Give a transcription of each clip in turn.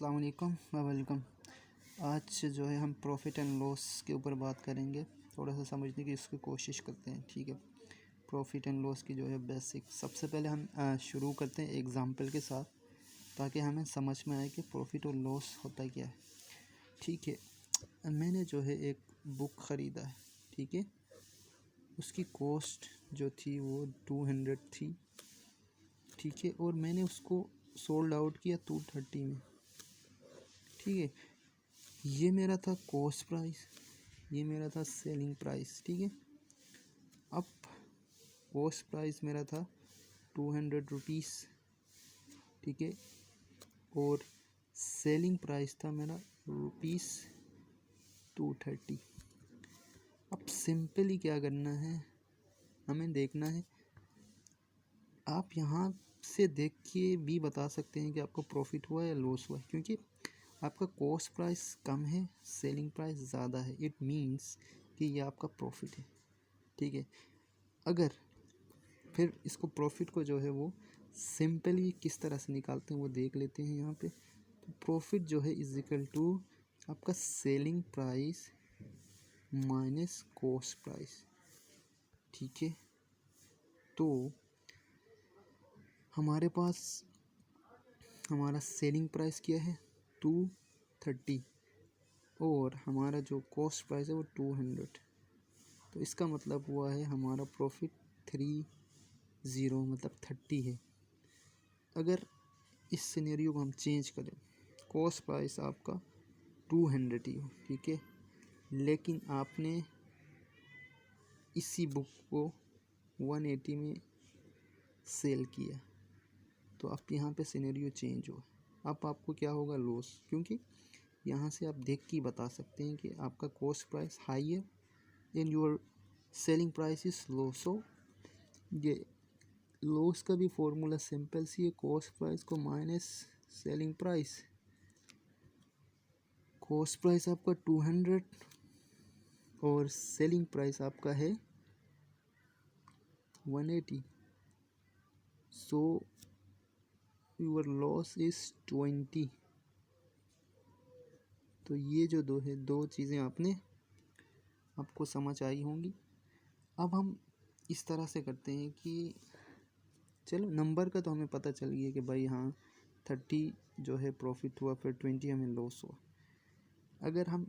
अस्सलाम वालेकुम वेलकम। आज जो है हम प्रॉफिट एंड लॉस के ऊपर बात करेंगे। थोड़ा सा समझने की इसकी कोशिश करते हैं, ठीक है। प्रॉफिट एंड लॉस की जो है बेसिक, सबसे पहले हम शुरू करते हैं एग्जांपल के साथ, ताकि हमें समझ में आए कि प्रॉफिट और लॉस होता क्या है। ठीक है, मैंने जो है एक बुक ख़रीदा है, ठीक है। उसकी कॉस्ट जो थी वो 200 थी, ठीक है। और मैंने उसको सोल्ड आउट किया 230 में, ठीक है। ये मेरा था कॉस्ट प्राइस, ये मेरा था सेलिंग प्राइस, ठीक है। अब कॉस्ट प्राइस मेरा था 200 रुपीज़, ठीक है। और सेलिंग प्राइस था मेरा रुपीज़ 230। अब सिंपली क्या करना है, हमें देखना है। आप यहाँ से देख के भी बता सकते हैं कि आपको प्रॉफिट हुआ या लॉस हुआ है, क्योंकि आपका कॉस्ट प्राइस कम है, सेलिंग प्राइस ज़्यादा है। इट मीन्स कि ये आपका प्रॉफिट है, ठीक है। अगर फिर इसको प्रॉफिट को जो है वो सिंपली किस तरह से निकालते हैं वो देख लेते हैं यहाँ पे। तो प्रॉफिट जो है इज इक्वल टू आपका selling price minus cost price, ठीक है। तो हमारे पास हमारा सेलिंग प्राइस क्या है 230, और हमारा जो कॉस्ट प्राइस है वो 200। तो इसका मतलब हुआ है हमारा प्रॉफिट 30 मतलब 30 है। अगर इस सिनेरियो को हम चेंज करें, कॉस्ट प्राइस आपका 200 ही हो, ठीक है, लेकिन आपने इसी बुक को 180 में सेल किया, तो आप यहाँ पे सिनेरियो चेंज हो। अब आपको क्या होगा, लॉस, क्योंकि यहाँ से आप देख के बता सकते हैं कि आपका कॉस्ट प्राइस हाई है and your selling price is low. So ये लॉस का भी फॉर्मूला सिंपल सी है, कॉस्ट प्राइस को minus selling price. Cost price आपका 200 और सेलिंग प्राइस आपका है 180, सो योर लॉस इज 20। तो ये जो दो चीज़ें आपको समझ आई होंगी। अब हम इस तरह से करते हैं कि चलो नंबर का तो हमें पता चल गया कि भाई हाँ 30 जो है प्रॉफिट हुआ, फिर 20 हमें लॉस हुआ। अगर हम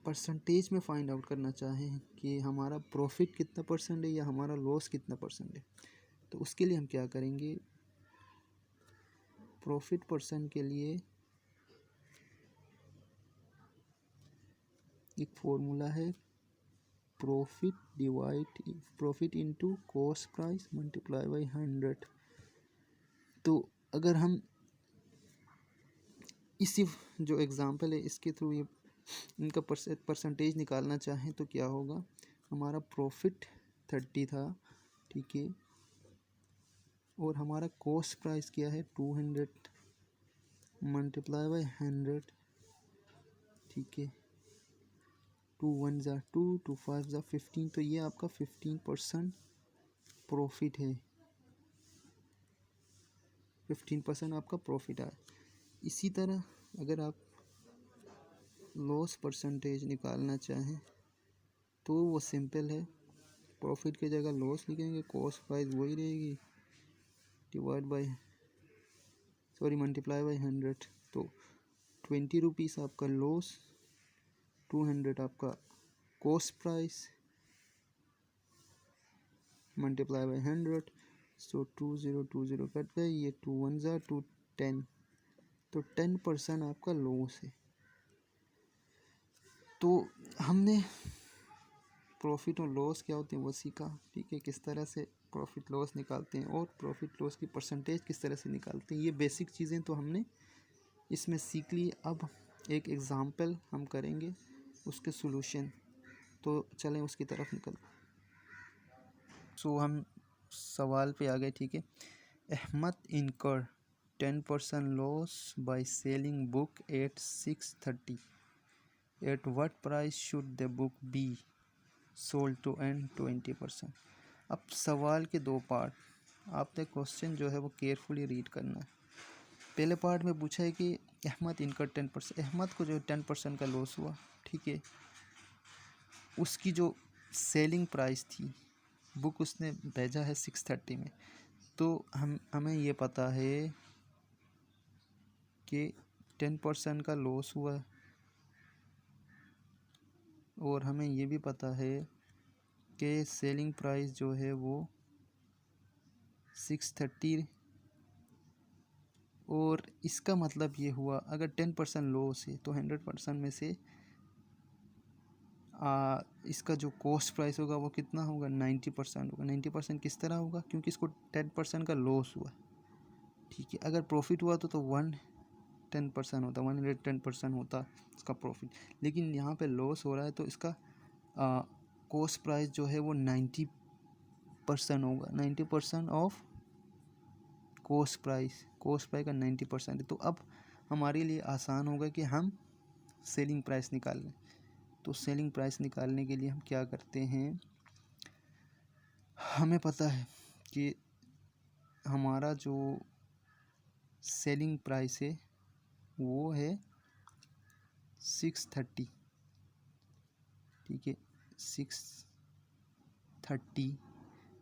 परसेंटेज में फाइंड आउट करना चाहें कि हमारा प्रॉफिट कितना परसेंट है या हमारा लॉस कितना परसेंट है, तो उसके लिए हम क्या करेंगे, प्रॉफिट परसेंट के लिए एक फॉर्मूला है, profit into cost price multiply by 100। तो अगर हम इसी जो एग्ज़ाम्पल है इसके थ्रू ये इनका परसेंटेज निकालना चाहें तो क्या होगा, हमारा प्रॉफिट 30 था, ठीक है, और हमारा कॉस्ट प्राइस क्या है 200 मल्टीप्लाई बाय 100, ठीक है। 2 1 ज़ा 2, 2 5 ज़ा 15, तो ये आपका 15% प्रॉफिट है, 15% आपका प्रॉफिट आया। इसी तरह अगर आप लॉस परसेंटेज निकालना चाहें तो वो सिंपल है, प्रॉफिट की जगह लॉस लिखेंगे, कॉस्ट प्राइस वही रहेगी, मल्टीप्लाई बाय 100। तो 20 रुपीज़ आपका लॉस, 200 आपका cost price multiply by 100। So 20 cut गए, ये 2 1 ज़ा 2 10, तो 10% आपका लॉस है। तो हमने प्रॉफिट और लॉस क्या होते हैं वो सीखा, ठीक है, किस तरह से प्रॉफिट लॉस निकालते हैं और प्रॉफिट लॉस की परसेंटेज किस तरह से निकालते हैं। ये बेसिक चीज़ें तो हमने इसमें सीख ली। अब एक एग्ज़ाम्पल हम करेंगे, उसके सॉल्यूशन, तो चलें उसकी तरफ निकल। सो हम सवाल पे आ गए, ठीक है। Ahmad incur 10% loss by selling book at 630, at what price should the book be sold to and 20%। अब सवाल के दो पार्ट, आपने क्वेश्चन जो है वो केयरफुली रीड करना है। पहले पार्ट में पूछा है कि अहमद इनका 10%, अहमद को जो 10% का लॉस हुआ, ठीक है। उसकी जो सेलिंग प्राइस थी, बुक उसने भेजा है 630 में, तो हमें ये पता है कि 10% का लॉस हुआ, और हमें ये भी पता है कि सेलिंग प्राइस जो है वो 630, और इसका मतलब ये हुआ अगर 10% लॉस है तो 100% में से इसका जो कॉस्ट प्राइस होगा वो कितना होगा, 90% होगा। 90% किस तरह होगा, क्योंकि इसको 10% का लॉस हुआ, ठीक है। अगर प्रॉफिट हुआ तो 110% होता, 110% होता इसका प्रॉफिट, लेकिन यहाँ पे लॉस हो रहा है तो इसका कॉस्ट प्राइस जो है वो 90% होगा। 90% ऑफ कॉस्ट प्राइस का 90% है। तो अब हमारे लिए आसान होगा कि हम सेलिंग प्राइस निकाल लें। तो सेलिंग प्राइस निकालने के लिए हम क्या करते हैं, हमें पता है कि हमारा जो सेलिंग प्राइस है वो है 630, ठीक है, 630,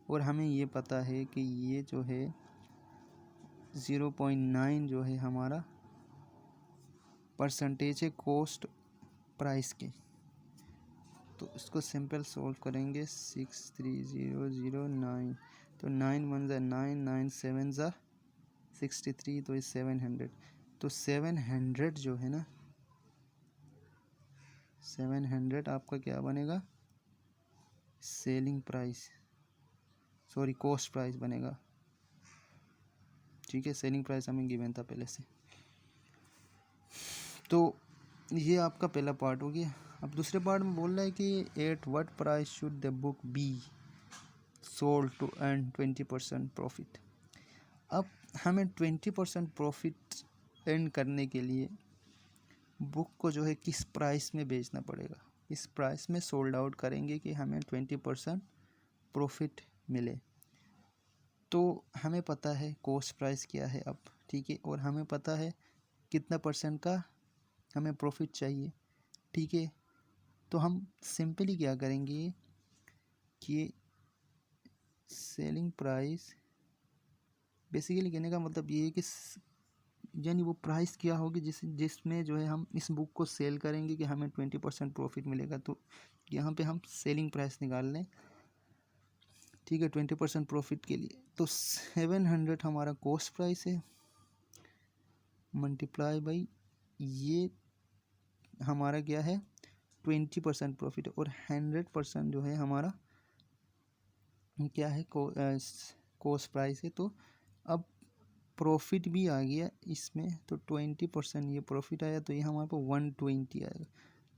और हमें ये पता है कि ये जो है 0.9 जो है हमारा परसेंटेज है कॉस्ट प्राइस के। तो इसको सिंपल सॉल्व करेंगे, 63009, तो 9 1 ज़ा 9, 9 7 ज़ा 63, तो ये 700। तो 700 जो है ना, 700 आपका क्या बनेगा, selling price, sorry cost price बनेगा, ठीक है। सेलिंग प्राइस हमें गिवन था पहले से। तो ये आपका पहला पार्ट हो गया। अब दूसरे पार्ट में बोल रहा है कि at what price should the book be sold to earn 20% profit. अब हमें 20% प्रॉफिट अर्न करने के लिए बुक को जो है किस प्राइस में बेचना पड़ेगा, इस प्राइस में सोल्ड आउट करेंगे कि हमें 20% प्रॉफिट मिले। तो हमें पता है कॉस्ट प्राइस क्या है अब, ठीक है, और हमें पता है कितना परसेंट का हमें प्रॉफिट चाहिए, ठीक है। तो हम सिंपली क्या करेंगे कि सेलिंग प्राइस, बेसिकली कहने का मतलब ये है कि यानी वो प्राइस क्या होगी जिसमें जो है हम इस बुक को सेल करेंगे कि हमें 20% प्रॉफिट मिलेगा। तो यहाँ पे हम सेलिंग प्राइस निकाल लें, ठीक है, 20% प्रॉफिट के लिए। तो 700 हमारा कॉस्ट प्राइस है, मल्टीप्लाई बाई ये हमारा क्या है 20% प्रॉफिट, और 100% जो है हमारा क्या है कॉस्ट प्राइस है। तो अब प्रॉफिट भी आ गया इसमें, तो 20% ये प्रॉफिट आया, तो ये हमारे पास 120 आएगा।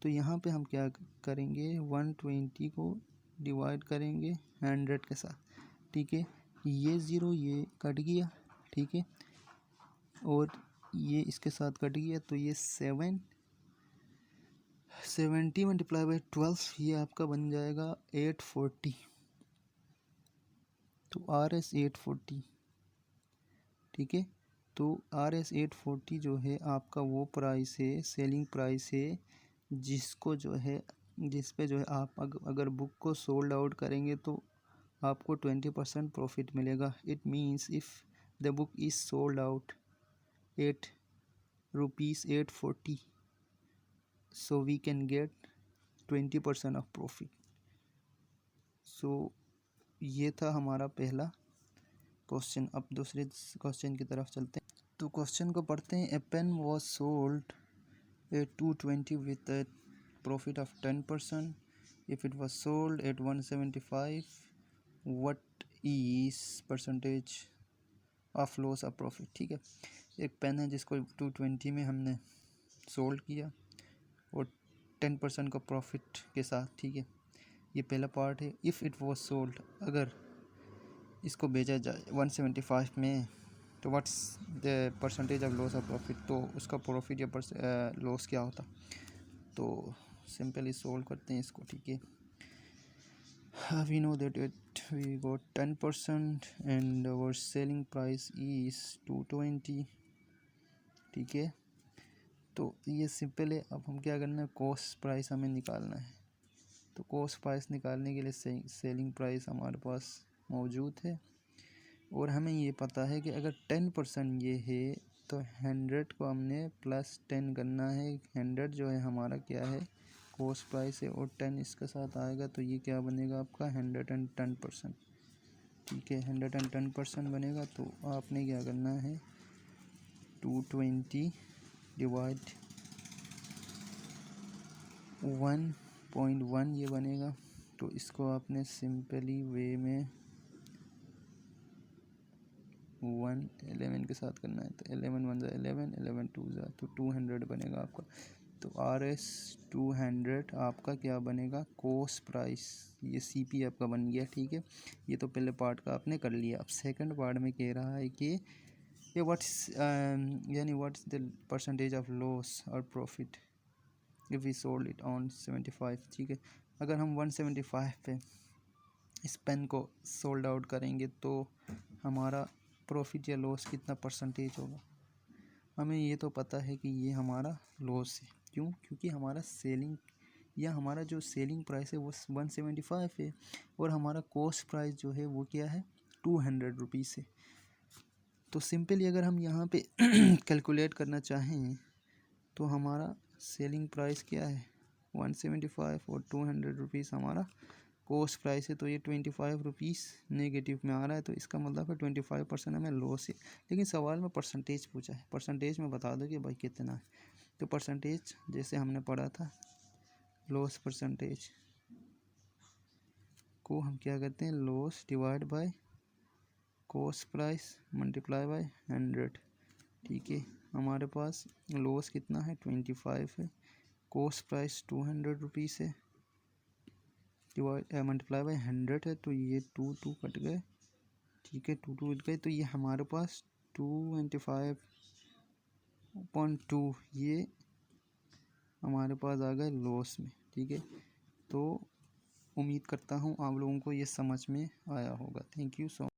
तो यहाँ पे हम क्या करेंगे, 120 को डिवाइड करेंगे 100 के साथ, ठीक है। ये ज़ीरो ये कट गया, ठीक है, और ये इसके साथ कट गया, तो ये 70 मल्टीप्लाई बाई 12, ये आपका बन जाएगा 840। तो RS 840, ठीक है। तो RS 840 जो है आपका वो प्राइस है, सेलिंग प्राइस है, जिसको जो है जिस पे जो है आप अगर बुक को सोल्ड आउट करेंगे तो आपको 20% प्रॉफिट मिलेगा। It means if the book is sold out at rupees 840, so we can get 20% of profit. So ये था हमारा पहला क्वेश्चन। अब दूसरे क्वेश्चन की तरफ चलते हैं। तो क्वेश्चन को पढ़ते हैं। A pen was sold at 220 with a profit of 10%. If it was sold at 175, what is percentage of loss of profit, ठीक है। एक पेन है जिसको 220 में हमने सोल्ड किया और 10% का प्रॉफिट के साथ, ठीक है। ये पहला पार्ट है। इफ़ इट वॉज सोल्ड, अगर इसको बेचा जाए 175 में, तो what's the percentage of loss of profit, तो उसका प्रॉफिट या लॉस क्या होता। तो सिंपली सोल्व करते हैं इसको, ठीक है। We know that we got 10% and our selling price is 220, ठीक है। तो ये सिंपल है। अब हम क्या करना है, कॉस्ट प्राइस हमें निकालना है। तो कॉस्ट प्राइस निकालने के लिए सेलिंग प्राइस हमारे पास मौजूद है और हमें ये पता है कि अगर 10% ये है तो 100 को हमने +10 करना है। 100 जो है हमारा क्या है, कॉस्ट प्राइस है, और 10 इसके साथ आएगा तो ये क्या बनेगा आपका 110%। ठीक है, 110% बनेगा। तो आपने क्या करना है, 220 डिवाइड 1.1 ये बनेगा। तो इसको आपने सिंपली वे में 11 के साथ करना है। तो 11 1 11, 11 2 तो 200 बनेगा आपका। तो RS 200 आपका क्या बनेगा, कॉस्ट प्राइस। ये CP आपका बन गया। ठीक है, ये तो पहले पार्ट का आपने कर लिया। अब सेकंड पार्ट में कह रहा है कि ये what's the percentage of loss और profit if we sold it on 75। ठीक है, अगर हम 175 पे इस पेन को सोल्ड आउट करेंगे तो हमारा प्रॉफिट या लॉस कितना परसेंटेज होगा। हमें ये तो पता है कि ये हमारा लॉस है। क्यों? क्योंकि हमारा सेलिंग या हमारा जो सेलिंग प्राइस है वो 175 है और हमारा कॉस्ट प्राइस जो है वो क्या है, 200 रुपीज़ है। तो सिंपली अगर हम यहाँ पे कैलकुलेट करना चाहें तो हमारा सेलिंग प्राइस क्या है, 175 और 200 रुपीज़ हमारा कॉस्ट प्राइस है। तो ये 25 रुपीज़ नेगेटिव में आ रहा है। तो इसका मतलब है 25% हमें लॉस है। लेकिन सवाल में परसेंटेज पूछा है, परसेंटेज में बता दो कि भाई कितना है। तो परसेंटेज जैसे हमने पढ़ा था, लॉस परसेंटेज को हम क्या करते हैं, loss divide by cost price multiply by 100। ठीक है, हमारे पास लॉस कितना है, 25 है, कॉस्ट प्राइस 200 रुपीज़ है, डिवाइड मल्टीप्लाई बाय 100 है। तो ये 2 कट गए। ठीक है, 2 कट गए। तो ये हमारे पास 225.2 ये हमारे पास आ गए लॉस में। ठीक है, तो उम्मीद करता हूँ आप लोगों को ये समझ में आया होगा। Thank you so